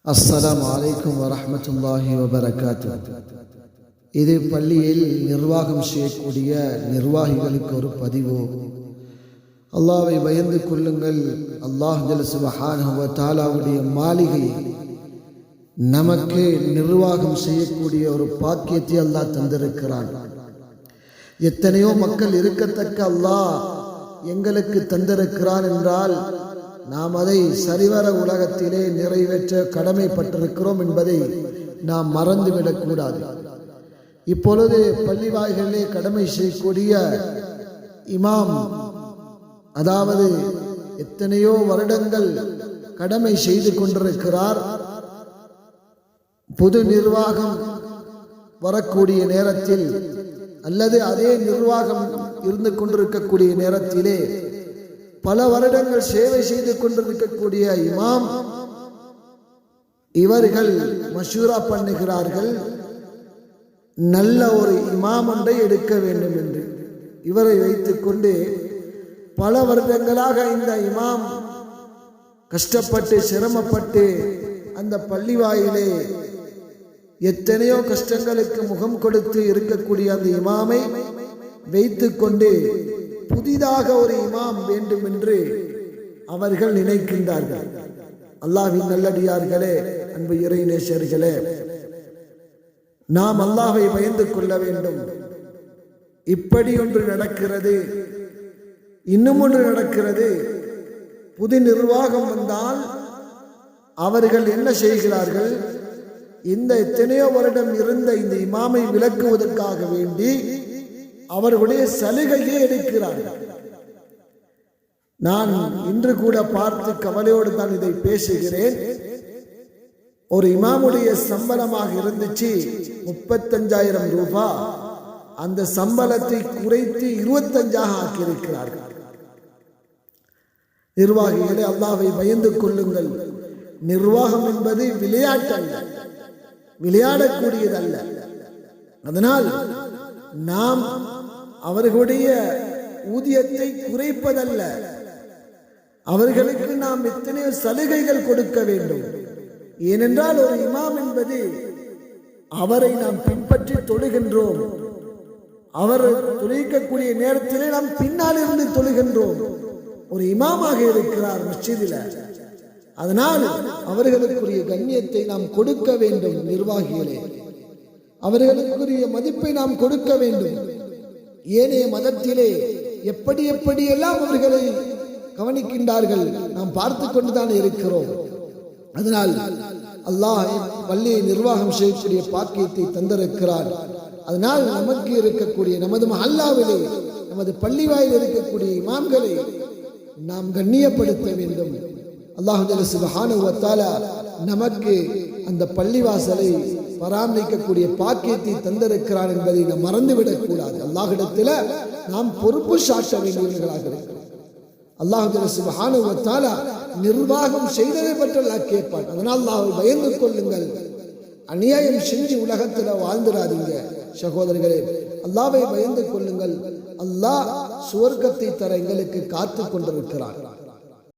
அஸ்ஸலாமு அலைக்கும் வரஹ்மத்துல்லாஹி வபரகாத்துஹு. இது பள்ளியில் நிர்வாகம் செய்யக்கூடிய நிர்வாகிகளுக்கு ஒரு பதிவு. அல்லாஹ்வை பயந்து கொள்ளுங்கள். அல்லாஹ் ஜல்ல சுப்ஹானஹு வ தஆலாவுடைய மாளிகை நமக்கு நிர்வாகம் செய்யக்கூடிய ஒரு பாக்கியத்தை அல்லாஹ் தந்திருக்கிறான். எத்தனையோ மக்கள் இருக்கத்தக்க அல்லாஹ் எங்களுக்கு தந்திருக்கிறான் என்றால் நாம் அதை சரிவர உலகத்திலே நிறைவேற்ற கடமைப்பட்டிருக்கிறோம் என்பதை நாம் மறந்துவிடக்கூடாது. இப்பொழுது பள்ளி வாய்களிலே கடமை செய்யக்கூடிய இமாம், அதாவது எத்தனையோ வருடங்கள் கடமை செய்து கொண்டிருக்கிறார். பொது நிர்வாகம் வரக்கூடிய நேரத்தில் அல்லது அதே நிர்வாகம் இருந்து கொண்டிருக்கக்கூடிய நேரத்திலே பல வருடங்கள் சேவை செய்து கொண்டிருக்கக்கூடிய இமாம், இவர்கள் மஷூரா பண்ணுகிறார்கள், நல்ல ஒரு இமாம் ஒன்றை எடுக்க வேண்டும் என்று. இவரை வைத்துக்கொண்டு பல வருடங்களாக இந்த இமாம் கஷ்டப்பட்டு சிரமப்பட்டு அந்த பள்ளி வாயிலே எத்தனையோ கஷ்டங்களுக்கு முகம் கொடுத்து இருக்கக்கூடிய அந்த இமாமை வைத்துக்கொண்டு புதிதாக ஒரு இமாம் வேண்டும் என்று அவர்கள் நினைக்கின்றார்கள். அல்லாஹ்வின் நல்லடியார்களே, அன்பு இறை நேசர்களே, நாம் அல்லாஹ்வை பயந்து கொள்ள வேண்டும். இப்படி ஒன்று நடக்கிறது, இன்னும் ஒன்று நடக்கிறது. புது நிர்வாகம் வந்தால் அவர்கள் என்ன செய்கிறார்கள்? இந்த எத்தனையோ வருடம் இருந்த இந்த இமாமை விலக்குவதற்காக வேண்டி அவர்களுடைய சலுகையை எடுக்கிறார்கள். நான் இன்று கூட பார்த்து கவலையோடு தான் இதை பேசுகிறேன். ஒரு இமாமுடைய சம்பளமாக இருந்துச்சு 35,000 ரூபாய். அந்த சம்பளத்தை குறைத்து 25 ஆக்கியிருக்கிறார்கள். நிர்வாகிகளே, அல்லாஹ்வை பயந்து கொள்ளுங்கள். நிர்வாகம் என்பது விளையாட்டல்ல, விளையாடக்கூடியதல்ல. அதனால் நாம் அவர்களுடைய ஊதியத்தை குறைப்பதல்ல, அவர்களுக்கு நாம் எத்தனையோ சலுகைகள் கொடுக்க வேண்டும். ஏனென்றால் ஒரு இமாம் என்பது அவரை நாம் பின்பற்றி தொழுகின்றோம். அவர் தொழுகக்கூடிய நேரத்திலே நாம் பின்னால் இருந்து தொழுகின்றோம். ஒரு இமாமாக இருக்கிறார் மஸ்ஜிதில். அதனால் அவர்களுக்குரிய கண்ணியத்தை நாம் கொடுக்க வேண்டும். நிர்வாகிகளே, அவர்களுக்குரிய மதிப்பை நாம் கொடுக்க வேண்டும். ஏனைய மதத்திலே எப்படி எப்படியெல்லாம் அவர்களை கவனிக்கின்றார்கள் நாம் பார்த்து கொண்டுதான் இருக்கிறோம். அதனால் அல்லாஹ் பள்ளியை நிர்வாகம் செய்யக்கூடிய பாக்கியத்தை தந்திருக்கிறார். அதனால் நமக்கு இருக்கக்கூடிய நமது மஹல்லாவிலே நமது பள்ளி வாயில் இருக்கக்கூடிய இமாம்களை நாம் கண்ணியப்படுத்த வேண்டும். அல்லாஹ் ஜல்ல சுப்ஹானஹு வ தஆலா நமக்கு அந்த பள்ளிவாசலை பராமரிக்கக்கூடிய பாக்கியத்தை தந்திருக்கிறார் என்பதை நாம் மறந்துவிடக் கூடாது. அல்லாஹ்விடத்தில் நாம் பொறுப்பு சாட்ட வேண்டியவர்களாக இருக்கிறோம். அல்லாஹ் ஜல்ல சுப்ஹானஹு வ தஆலா நிர்வாகம் செய்ததை பற்றி அல்லாஹ் கேட்பான். அதனால் அல்லாஹ்வை பயந்து கொள்ளுங்கள். அநியாயம் செஞ்சு உலகத்தில் வாழ்ந்துடாதீங்க சகோதரர்களே. அல்லாஹ்வை பயந்து கொள்ளுங்கள். அல்லாஹ் சுவர்க்கத்தை தர எங்களுக்கு காத்து கொண்டிருக்கிறார்.